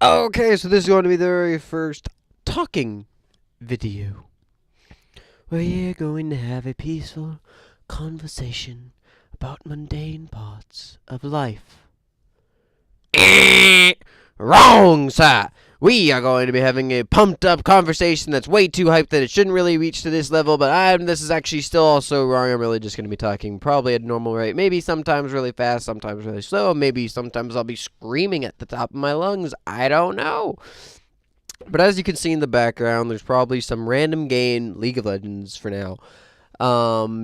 Okay, so this is going to be the very first talking video. We're going to have a peaceful conversation about mundane parts of life. Wrong, sir! We are going to be having a pumped up conversation that's way too hyped that it shouldn't really reach to this level, but this is actually still also wrong. I'm really just going to be talking probably at a normal rate. Maybe sometimes really fast, sometimes really slow. Maybe sometimes I'll be screaming at the top of my lungs. I don't know. But as you can see in the background, there's probably some random game, League of Legends for now,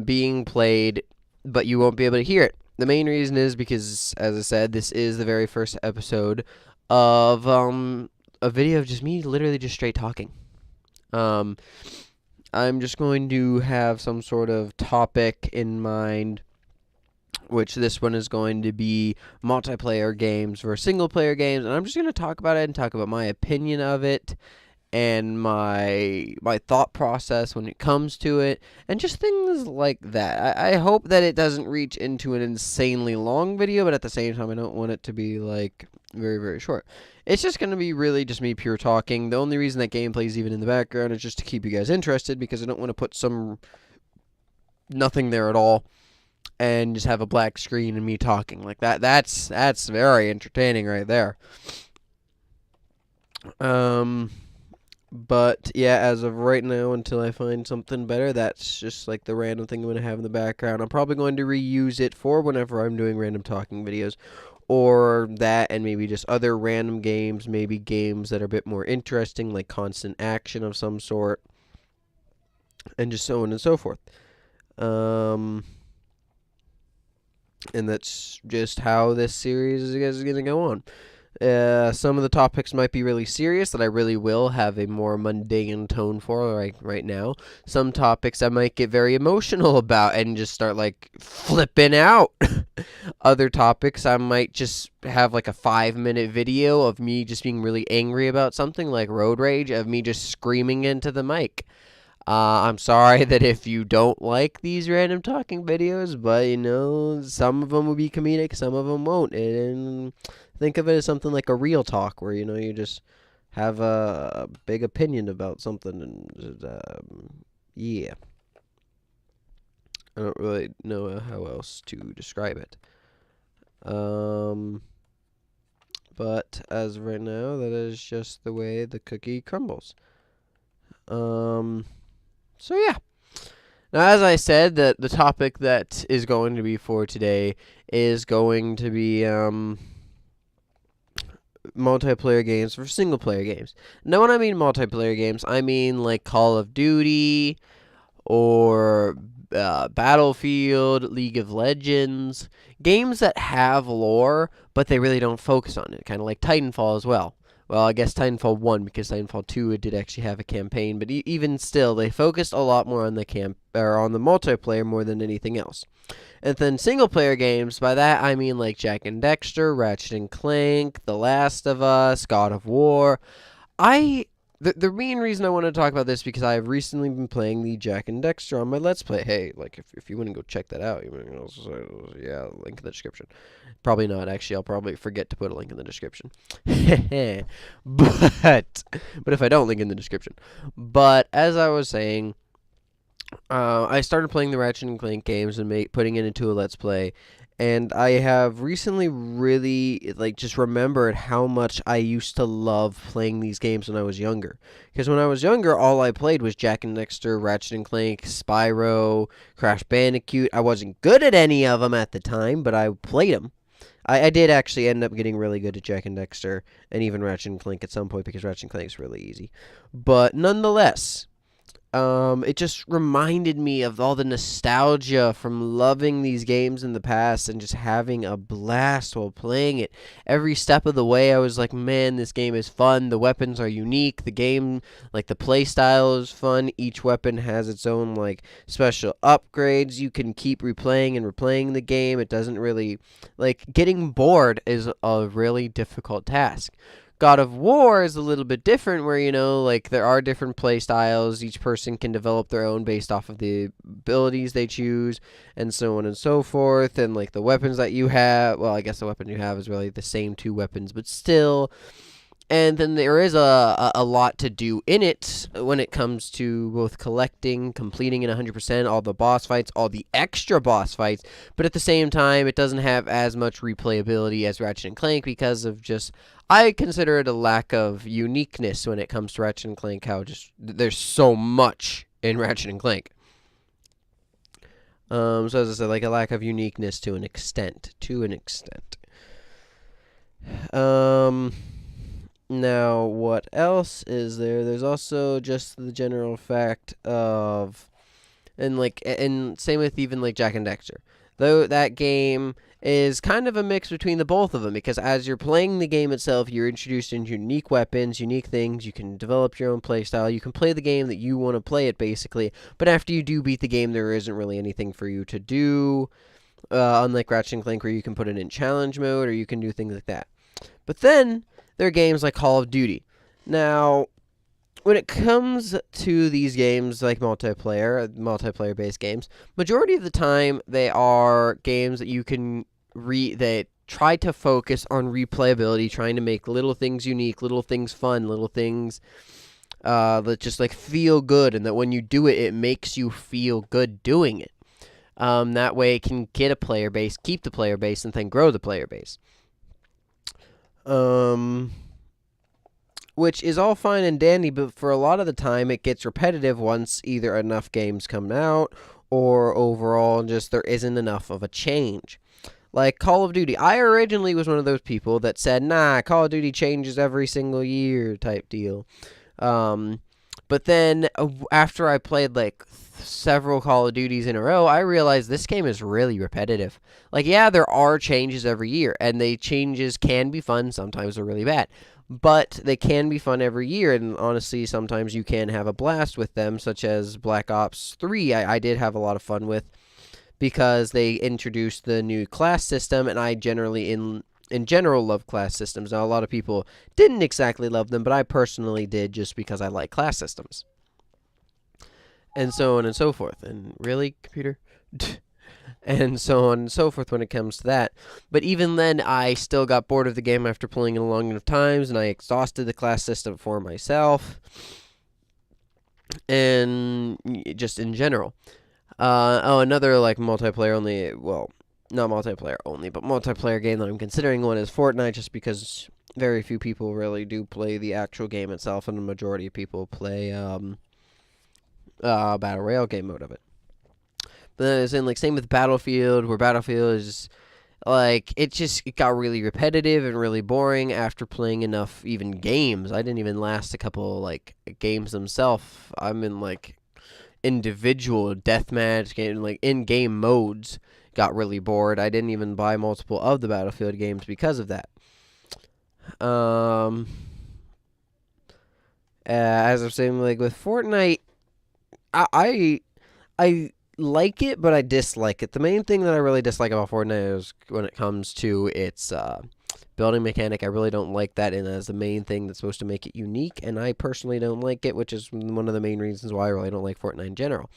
being played, but you won't be able to hear it. The main reason is because, as I said, this is the very first episode of a video of just me literally just straight talking. Um, I'm just going to have some sort of topic in mind, which this one is going to be multiplayer games versus single player games, and I'm just going to talk about it and talk about my opinion of it and my thought process when it comes to it, and just things like that. I hope that it doesn't reach into an insanely long video, but at the same time, I don't want it to be like very, very short. It's just going to be really just me pure talking. The only reason that gameplay is even in the background is just to keep you guys interested, because I don't want to put some nothing there at all and just have a black screen and me talking like that. That's very entertaining right there. Um, but yeah, as of right now, until I find something better, that's just like the random thing I'm going to have in the background. I'm probably going to reuse it for whenever I'm doing random talking videos, or that, and maybe just other random games, maybe games that are a bit more interesting, like constant action of some sort, and just so on and so forth. Um, and that's just how this series is going to go on. Some of the topics might be really serious that I really will have a more mundane tone for right now. Some topics I might get very emotional about and just start like flipping out. Other topics I might just have like a 5-minute video of me just being really angry about something, like road rage, of me just screaming into the mic. I'm sorry that if you don't like these random talking videos, but some of them will be comedic, some of them won't. And think of it as something like a real talk where you just have a big opinion about something, and yeah, I don't really know how else to describe it. Um, but as of right now, that is just the way the cookie crumbles. Um, so yeah. Now, as I said, the topic that is going to be for today is going to be multiplayer games for single player games. Now, when I mean multiplayer games, I mean like Call of Duty or Battlefield, League of Legends, games that have lore, but they really don't focus on it, kind of like Titanfall as well. Well, I guess Titanfall 1, because Titanfall 2 it did actually have a campaign, but even still, they focused a lot more on on the multiplayer more than anything else. And then single player games, by that I mean like Jak and Daxter, Ratchet and Clank, The Last of Us, God of War. I the main reason I want to talk about this because I've recently been playing the Jak and Daxter on my Let's Play. Hey, like if you want to go check that out, yeah, link in the description. Probably not actually. I'll probably forget to put a link in the description. but if I don't link in the description. But as I was saying, I started playing the Ratchet and Clank games and putting it into a Let's Play, and I have recently really just remembered how much I used to love playing these games when I was younger. Because when I was younger, all I played was Jak and Daxter, Ratchet and Clank, Spyro, Crash Bandicoot. I wasn't good at any of them at the time, but I played them. I did actually end up getting really good at Jak and Daxter and even Ratchet and Clank at some point because Ratchet and Clank is really easy. But nonetheless, it just reminded me of all the nostalgia from loving these games in the past and just having a blast while playing it. Every step of the way, I was like, man, this game is fun. The weapons are unique. The game, like, the play style is fun. Each weapon has its own, like, special upgrades. You can keep replaying and replaying the game. It doesn't really, like, getting bored is a really difficult task. God of War is a little bit different where, like there are different play styles. Each person can develop their own based off of the abilities they choose and so on and so forth. And like the weapons that you have, well, I guess the weapon you have is really the same two weapons, but still And then there is a lot to do in it when it comes to both collecting, completing it 100%, all the boss fights, all the extra boss fights. But at the same time, it doesn't have as much replayability as Ratchet and Clank because of just, I consider it a lack of uniqueness when it comes to Ratchet and Clank. How just there's so much in Ratchet and Clank. So as I said, like a lack of uniqueness to an extent. Now, what else is there? There's also just the general fact of, and same with even like Jak and Daxter. Though that game is kind of a mix between the both of them, because as you're playing the game itself, you're introduced into unique weapons, unique things. You can develop your own playstyle. You can play the game that you want to play it, basically. But after you do beat the game, there isn't really anything for you to do. Unlike Ratchet and Clank, where you can put it in challenge mode, or you can do things like that. But then there are games like Call of Duty. Now, when it comes to these games like multiplayer-based games, majority of the time they are games that you can that try to focus on replayability, trying to make little things unique, little things fun, little things that just like feel good, and that when you do it, it makes you feel good doing it. That way, it can get a player base, keep the player base, and then grow the player base. Which is all fine and dandy, but for a lot of the time it gets repetitive once either enough games come out or overall just there isn't enough of a change. Like Call of Duty, I originally was one of those people that said, nah, Call of Duty changes every single year type deal. But then after I played like several Call of Duties in a row, I realized this game is really repetitive. Like, yeah, there are changes every year, and the changes can be fun. Sometimes they're really bad, but they can be fun every year, and honestly, sometimes you can have a blast with them, such as Black Ops 3. I did have a lot of fun with, because they introduced the new class system, and I generally, in general, love class systems. Now, a lot of people didn't exactly love them, but I personally did, just because I like class systems. And so on and so forth. And really, computer? And so on and so forth when it comes to that. But even then, I still got bored of the game after playing it long enough times, and I exhausted the class system for myself. And just in general. Another like multiplayer only, well, not multiplayer only, but multiplayer game that I'm considering one is Fortnite, just because very few people really do play the actual game itself, and the majority of people play battle royale game mode of it. But then it's in like same with Battlefield, where Battlefield is like it got really repetitive and really boring after playing enough even games. I didn't even last a couple like games themselves. I'm in like individual deathmatch game, like in-game modes. Got really bored. I didn't even buy multiple of the Battlefield games because of that. As I'm saying, like with Fortnite, I like it, but I dislike it. The main thing that I really dislike about Fortnite is when it comes to its building mechanic. I really don't like that, and as the main thing that's supposed to make it unique, and I personally don't like it, which is one of the main reasons why I really don't like Fortnite in general.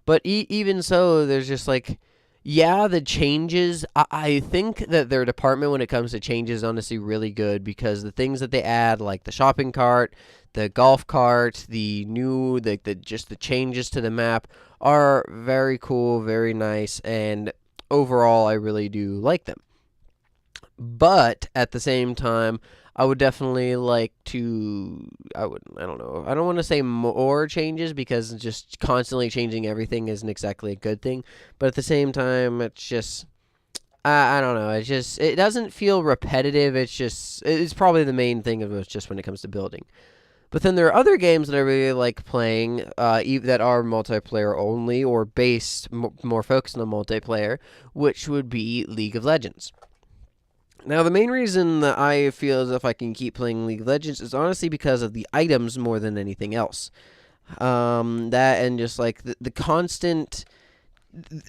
But even so, there's just like, yeah, the changes, I think that their department when it comes to changes is honestly really good, because the things that they add, like the shopping cart, the golf cart, the new, just the changes to the map are very cool, very nice, and overall I really do like them. But at the same time, I would definitely like to, I don't know, I don't want to say more changes, because just constantly changing everything isn't exactly a good thing. But at the same time, it's just, I don't know, it doesn't feel repetitive. It's probably the main thing of it, just when it comes to building. But then there are other games that I really like playing that are multiplayer only, or based more focused on multiplayer, which would be League of Legends. Now, the main reason that I feel as if I can keep playing League of Legends is honestly because of the items more than anything else. That and just like the constant...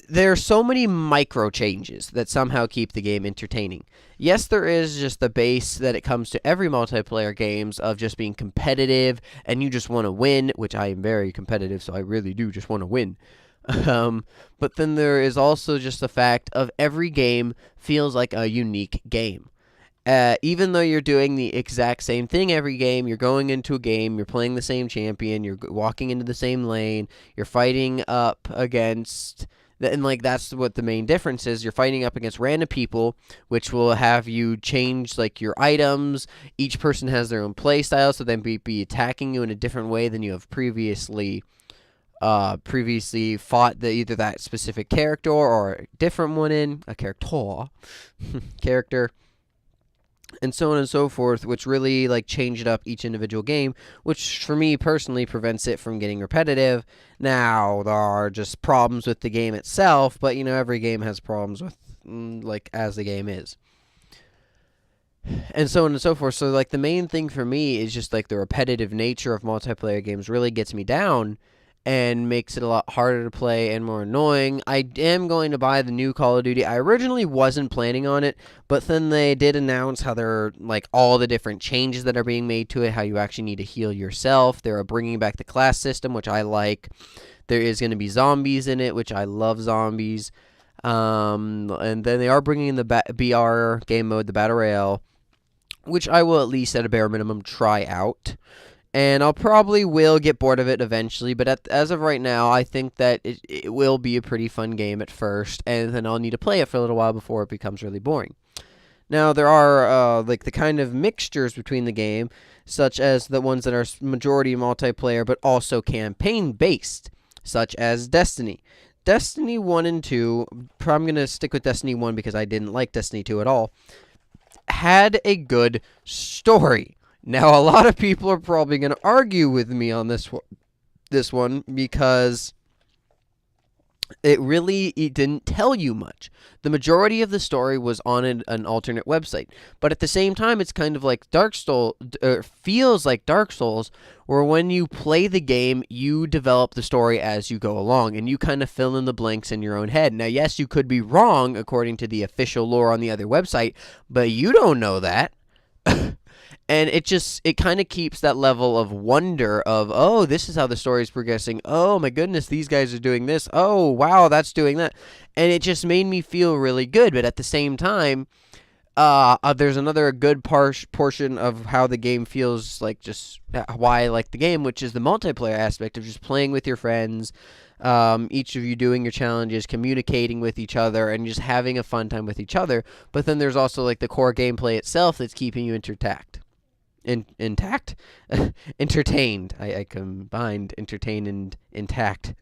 There are so many micro changes that somehow keep the game entertaining. Yes, there is just the base that it comes to every multiplayer games of just being competitive and you just want to win, which I am very competitive, so I really do just want to win. But then there is also just the fact of every game feels like a unique game. Even though you're doing the exact same thing every game, you're going into a game, you're playing the same champion, you're walking into the same lane, you're fighting up against, and like that's what the main difference is. You're fighting up against random people, which will have you change like your items. Each person has their own play style, so they be attacking you in a different way than you have previously fought either that specific character or a different one in a character, and so on and so forth, which really like changed up each individual game, which for me personally prevents it from getting repetitive. Now there are just problems with the game itself, but every game has problems with like as the game is, and so on and so forth. So like the main thing for me is just like the repetitive nature of multiplayer games really gets me down and makes it a lot harder to play and more annoying. I am going to buy the new Call of Duty. I originally wasn't planning on it, but then they did announce how there are like all the different changes that are being made to it, how you actually need to heal yourself. They're bringing back the class system, which I like. There is going to be zombies in it, which I love zombies. And then they are bringing in the BR game mode, the Battle Royale, which I will at least at a bare minimum try out. And I'll probably will get bored of it eventually, but as of right now, I think that it will be a pretty fun game at first, and then I'll need to play it for a little while before it becomes really boring. Now, there are like the kind of mixtures between the game, such as the ones that are majority multiplayer, but also campaign-based, such as Destiny. Destiny 1 and 2, I'm going to stick with Destiny 1 because I didn't like Destiny 2 at all, had a good story. Now, a lot of people are probably going to argue with me on this one because it didn't tell you much. The majority of the story was on an alternate website, but at the same time, it's kind of like Dark Souls, feels like Dark Souls, where when you play the game, you develop the story as you go along, and you kind of fill in the blanks in your own head. Now, yes, you could be wrong according to the official lore on the other website, but you don't know that. And it kind of keeps that level of wonder of, oh, this is how the story is progressing. Oh, my goodness, these guys are doing this. Oh, wow, that's doing that. And it just made me feel really good. But at the same time, there's another good portion of how the game feels like, just why I like the game, which is the multiplayer aspect of just playing with your friends, each of you doing your challenges, communicating with each other, and just having a fun time with each other. But then there's also like the core gameplay itself that's keeping you entertained. I combined entertain and intact.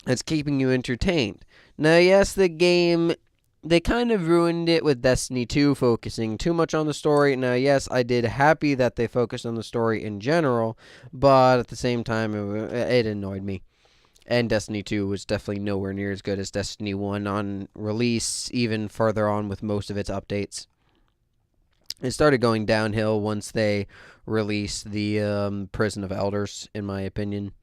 It's keeping you entertained. Now, yes, the game, they kind of ruined it with Destiny 2, focusing too much on the story. Now, yes, I did happy that they focused on the story in general, but at the same time, it annoyed me. And Destiny 2 was definitely nowhere near as good as Destiny 1 on release, even further on with most of its updates. It started going downhill once they released the Prison of Elders, in my opinion.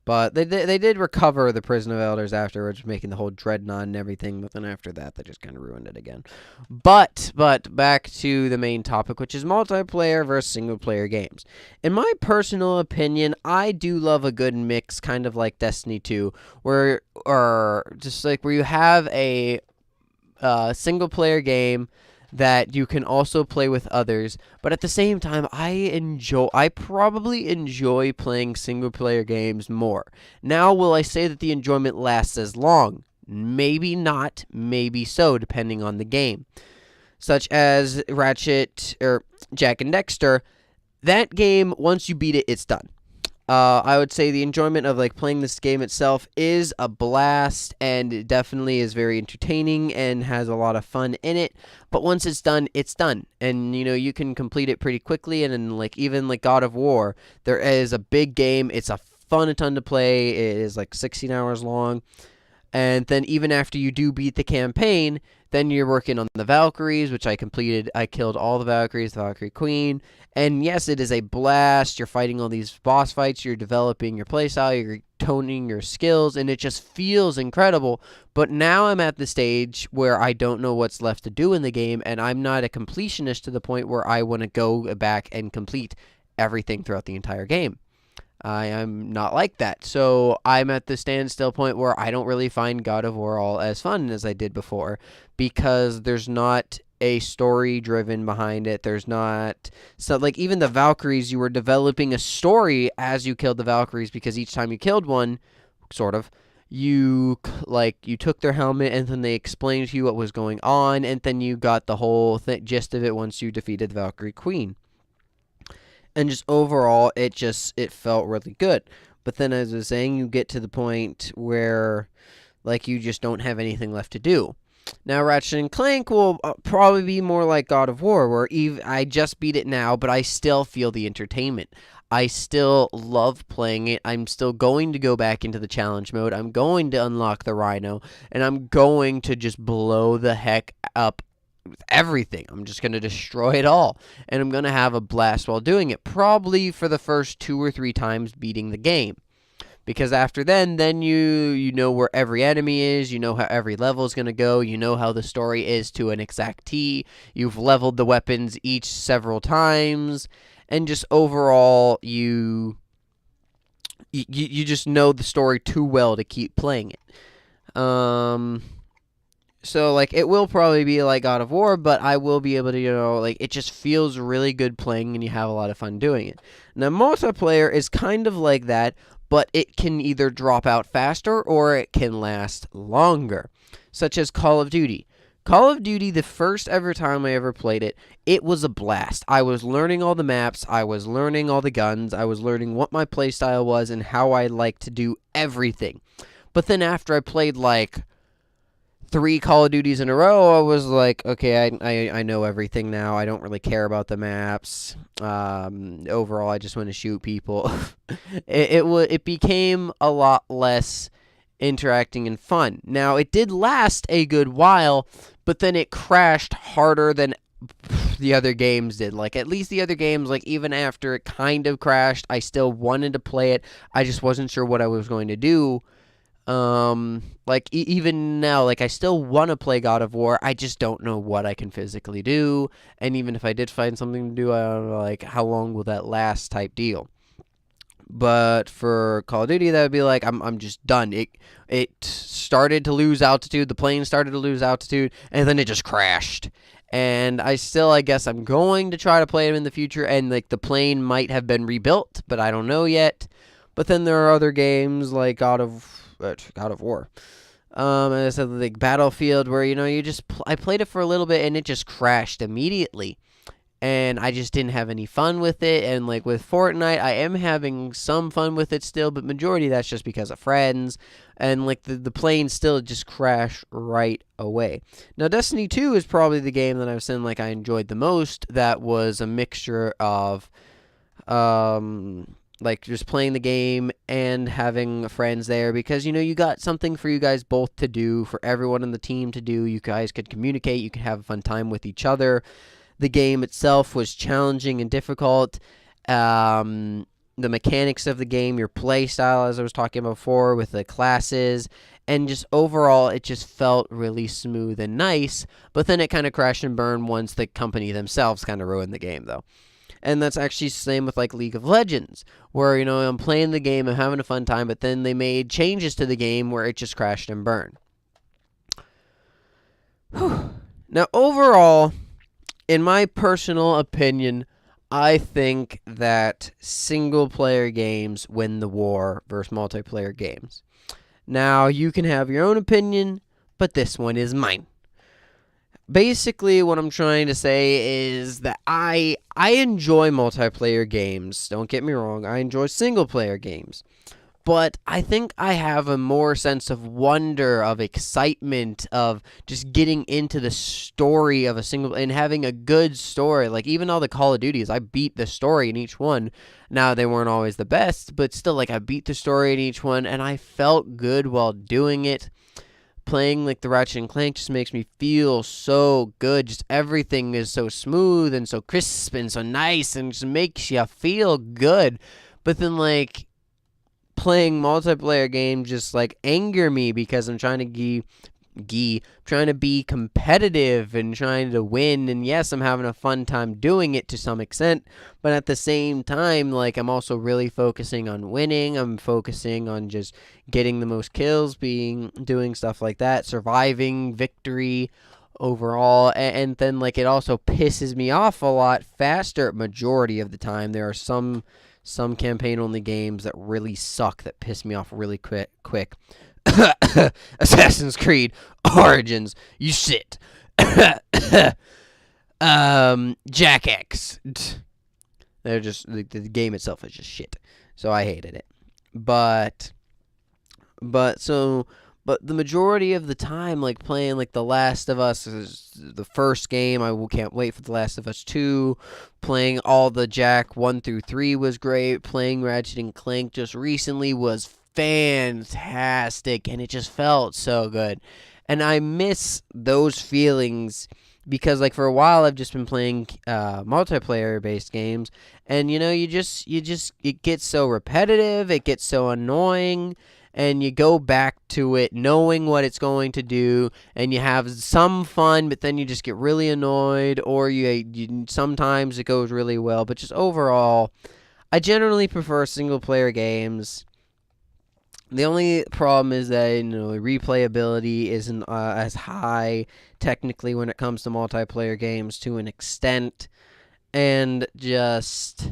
But they did recover the Prison of Elders afterwards, making the whole Dreadnought and everything. But then after that, they just kind of ruined it again. But back to the main topic, which is multiplayer versus single-player games. In my personal opinion, I do love a good mix, kind of like Destiny 2, where you have a single-player game that you can also play with others, but at the same time, I probably enjoy playing single-player games more. Now, will I say that the enjoyment lasts as long? Maybe not, maybe so, depending on the game. Such as Ratchet, or Jak and Daxter, that game, once you beat it, it's done. I would say the enjoyment of like playing this game itself is a blast, and it definitely is very entertaining and has a lot of fun in it. But once it's done, and you can complete it pretty quickly. And then even God of War, there is a big game. It's a ton to play. It is like 16 hours long. And then even after you do beat the campaign, then you're working on the Valkyries, which I completed. I killed all the Valkyries, the Valkyrie Queen. And yes, it is a blast. You're fighting all these boss fights. You're developing your playstyle. You're toning your skills. And it just feels incredible. But now I'm at the stage where I don't know what's left to do in the game. And I'm not a completionist to the point where I want to go back and complete everything throughout the entire game. I am not like that. So I'm at the standstill point where I don't really find God of War all as fun as I did before, because there's not a story driven behind it. There's not, so like even the Valkyries, you were developing a story as you killed the Valkyries, because each time you killed one, sort of, you took their helmet and then they explained to you what was going on, and then you got the whole gist of it once you defeated the Valkyrie Queen. And just overall, it felt really good. But then, as I was saying, you get to the point where, like, you just don't have anything left to do. Now, Ratchet & Clank will probably be more like God of War, where I just beat it now, but I still feel the entertainment. I still love playing it. I'm still going to go back into the challenge mode. I'm going to unlock the Rhino, and I'm going to just blow the heck up with everything. I'm just going to destroy it all, and I'm going to have a blast while doing it, probably for the first 2 or 3 times beating the game. Because after then you know where every enemy is, you know how every level is going to go, you know how the story is to an exact T, you've leveled the weapons each several times, and just overall, you just know the story too well to keep playing it. So, like, it will probably be like God of War, but I will be able to, like, it just feels really good playing, and you have a lot of fun doing it. Now, multiplayer is kind of like that, but it can either drop out faster or it can last longer, such as Call of Duty. Call of Duty, the first ever time I ever played it, it was a blast. I was learning all the maps, I was learning all the guns, I was learning what my playstyle was and how I like to do everything. But then after I played, like, 3 Call of Duties in a row, I was like, okay, I know everything now. I don't really care about the maps. Overall, I just want to shoot people. It became a lot less interacting and fun. Now, it did last a good while, but then it crashed harder than the other games did. Like, at least the other games, like, even after it kind of crashed, I still wanted to play it. I just wasn't sure what I was going to do. Like, even now, like, I still want to play God of War, I just don't know what I can physically do, and even if I did find something to do, I don't know, like, how long will that last type deal. But for Call of Duty, that would be like, I'm just done. It started to lose altitude, the plane started to lose altitude, and then it just crashed. And I guess I'm going to try to play it in the future, and, like, the plane might have been rebuilt, but I don't know yet. But then there are other games like God of War. And I said, like, Battlefield, where, I played it for a little bit and it just crashed immediately. And I just didn't have any fun with it. And, like, with Fortnite, I am having some fun with it still, but majority of that's just because of friends. And, like, the plane still just crashed right away. Now, Destiny 2 is probably the game that I've seen, like, I enjoyed the most. That was a mixture of, like, just playing the game and having friends there, because, you got something for you guys both to do, for everyone in the team to do. You guys could communicate, you could have a fun time with each other. The game itself was challenging and difficult. The mechanics of the game, your play style, as I was talking about before, with the classes, and just overall, it just felt really smooth and nice, but then it kind of crashed and burned once the company themselves kind of ruined the game, though. And that's actually the same with, like, League of Legends, where, I'm playing the game, I'm having a fun time, but then they made changes to the game where it just crashed and burned. Now, overall, in my personal opinion, I think that single-player games win the war versus multiplayer games. Now, you can have your own opinion, but this one is mine. Basically, what I'm trying to say is that I enjoy multiplayer games. Don't get me wrong. I enjoy single-player games. But I think I have a more sense of wonder, of excitement, of just getting into the story of a single, and having a good story. Like, even all the Call of Duties, I beat the story in each one. Now, they weren't always the best, but still, like, I beat the story in each one, and I felt good while doing it. Playing, like, the Ratchet & Clank just makes me feel so good. Just everything is so smooth and so crisp and so nice, and just makes you feel good. But then, like, playing multiplayer games just, like, anger me, because I'm trying to trying to be competitive and trying to win, and yes, I'm having a fun time doing it to some extent, but at the same time, like, I'm also really focusing on winning. I'm focusing on just getting the most kills, doing stuff like that, surviving, victory, overall, and then like it also pisses me off a lot faster majority of the time. There are some campaign only games that really suck that piss me off really quick. Assassin's Creed Origins, you shit. Jack X. They're just the game itself is just shit. So I hated it. But the majority of the time, like playing like The Last of Us is the first game. I can't wait for The Last of Us 2. Playing all the Jak 1 through 3 was great. Playing Ratchet and Clank just recently was fantastic, and it just felt so good. And I miss those feelings because like for a while I've just been playing multiplayer based games, and you just it gets so repetitive, it gets so annoying, and you go back to it knowing what it's going to do, and you have some fun, but then you just get really annoyed, or you sometimes it goes really well, but just overall, I generally prefer single player games. The only problem is that replayability isn't as high technically when it comes to multiplayer games to an extent, and just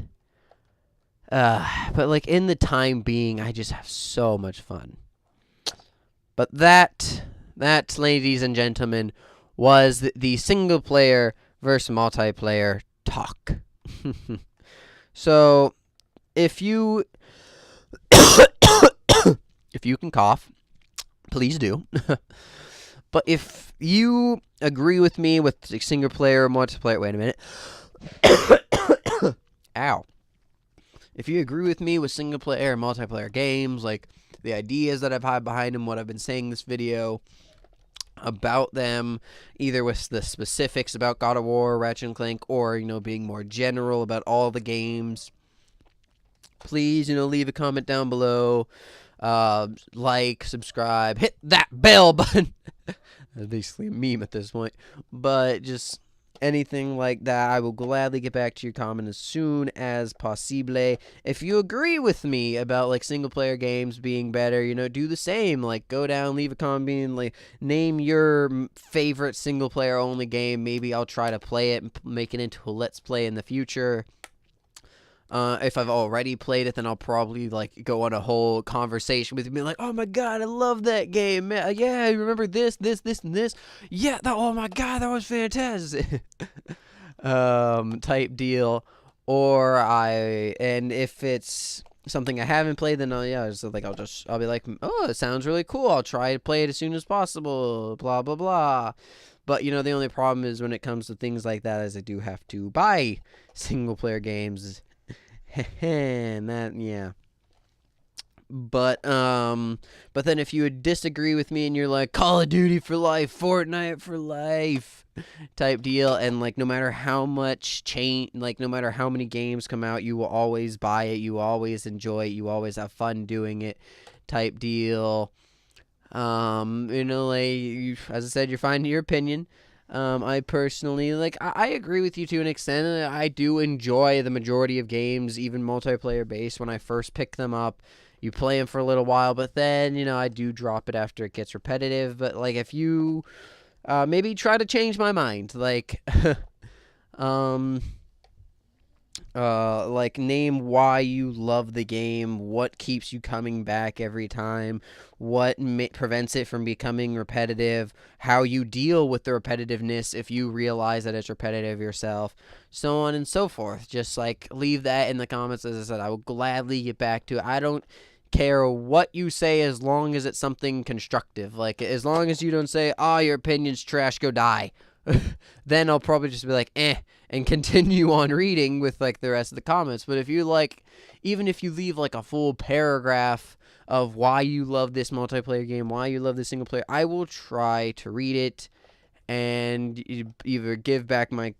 but like in the time being, I just have so much fun. But that, ladies and gentlemen, was the single player versus multiplayer talk. So, if you can cough, please do. But if you agree with me with single player or multiplayer, wait a minute. Ow. If you agree with me with single player and multiplayer games, like the ideas that I've had behind them, what I've been saying in this video about them, either with the specifics about God of War, Ratchet and Clank, or, being more general about all the games, please, leave a comment down below. Like, subscribe, hit that bell button. That's basically a meme at this point. But just anything like that, I will gladly get back to your comment as soon as possible. If you agree with me about like single player games being better, do the same. Like, go down, leave a comment, being like, name your favorite single player only game. Maybe I'll try to play it and make it into a let's play in the future. If I've already played it, then I'll probably like go on a whole conversation with me, like, "Oh my god, I love that game, man. Yeah, you remember this, and this? Yeah, oh my god, that was fantastic." Type deal. And if it's something I haven't played, then I'll be like, "Oh, it sounds really cool. I'll try to play it as soon as possible." Blah blah blah. But the only problem is when it comes to things like that, is I do have to buy single player games. And that, yeah. But then if you would disagree with me and you're like, Call of Duty for life, Fortnite for life type deal, and like no matter how much no matter how many games come out, you will always buy it, you always enjoy it, you always have fun doing it type deal. As I said, you're fine in your opinion. I personally, I agree with you to an extent. I do enjoy the majority of games, even multiplayer based, when I first pick them up. You play them for a little while, but then, I do drop it after it gets repetitive. But, like, if you maybe try to change my mind, name why you love the game, what keeps you coming back every time, what prevents it from becoming repetitive, how you deal with the repetitiveness if you realize that it's repetitive yourself, so on and so forth. Just, leave that in the comments. As I said, I will gladly get back to it. I don't care what you say as long as it's something constructive. As long as you don't say, your opinion's trash, go die. Then I'll probably just be like, and continue on reading with, the rest of the comments. But if you, even if you leave, a full paragraph of why you love this multiplayer game, why you love this single player, I will try to read it and either give back my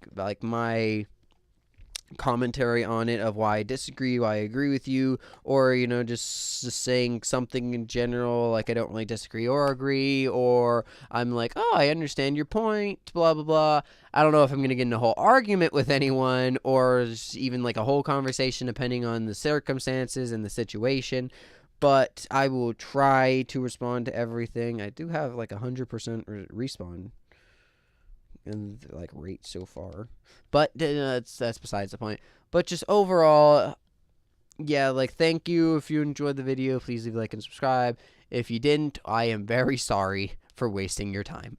commentary on it of why I disagree, why I agree with you, or, just saying something in general, I don't really disagree or agree, or I'm like, I understand your point, blah, blah, blah. I don't know if I'm going to get in a whole argument with anyone, or even, a whole conversation, depending on the circumstances and the situation, but I will try to respond to everything. I do have, 100% respawn. like rate so far. But that's besides the point. But just overall, yeah, like, thank you. If you enjoyed the video, please leave a like and subscribe. If you didn't, I am very sorry for wasting your time.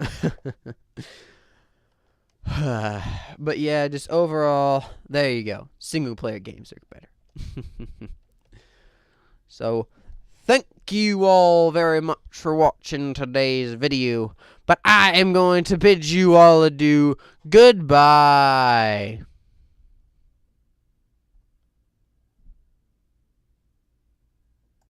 But yeah, just overall, there you go. Single player games are better. So, thank you all very much for watching today's video. But I am going to bid you all adieu. Goodbye.